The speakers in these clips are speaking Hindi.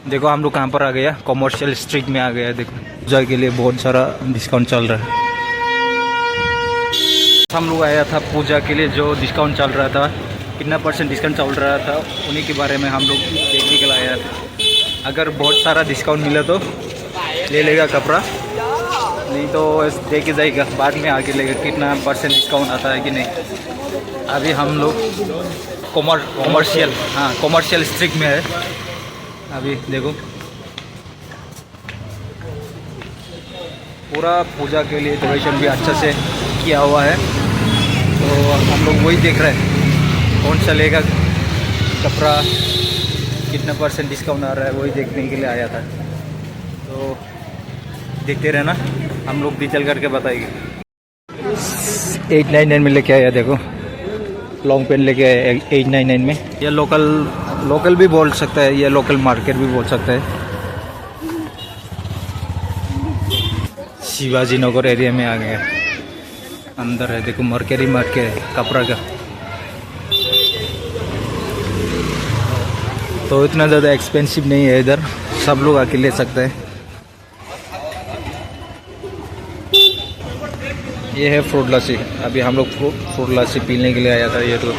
देखो हम लोग कहाँ पर आ गया, कॉमर्शियल स्ट्रीट में आ गया। देखो पूजा के लिए बहुत सारा डिस्काउंट चल रहा है। हम लोग आया था पूजा के लिए, जो डिस्काउंट चल रहा था, कितना % डिस्काउंट चल रहा था, उन्हीं के बारे में हम लोग देखने के लिए आया था। अगर बहुत सारा डिस्काउंट मिला तो ले लेगा कपड़ा, नहीं तो दे के जाएगा, बाद में आके लेगा कितना % डिस्काउंट आता है कि नहीं। अभी हम लोग कॉमर्शियल स्ट्रीट में है। अभी देखो पूरा पूजा के लिए डेकोरेशन भी अच्छा से किया हुआ है, तो हम लोग वही देख रहे हैं कौन सा लेगा कपड़ा, कितना % डिस्काउंट आ रहा है, वही देखने के लिए आया था। तो देखते रहना, हम लोग भी चल करके बताएंगे। 899 में लेके आया, देखो लॉन्ग पेन लेके आया 899 में। ये लोकल भी बोल सकता है, ये लोकल मार्केट भी बोल सकता है। शिवाजी नगर एरिया में आ गया, अंदर है। देखो मरकरी मार्केट है कपड़ा का, तो इतना ज़्यादा एक्सपेंसिव नहीं है इधर, सब लोग आके ले सकते हैं। ये है फ्रूट लस्सी। अभी हम लोग फ्रूट लस्सी पीने के लिए आया था। ये तो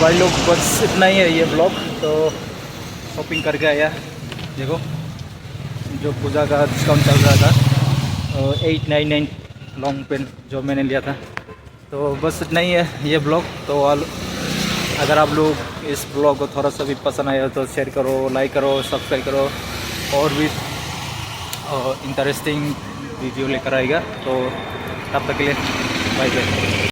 भाई लोग बस इतना ही है ये ब्लॉग। तो शॉपिंग करके आया, देखो जो पूजा का डिस्काउंट चल रहा था, 899 लॉन्ग पेन जो मैंने लिया था। तो बस इतना ही है ये ब्लॉग। तो अगर आप लोग इस ब्लॉग को थोड़ा सा भी पसंद आया तो शेयर करो, लाइक करो, सब्सक्राइब करो, और भी इंटरेस्टिंग वीडियो लेकर आएगा। तो तब तक के लिए बाय बाय।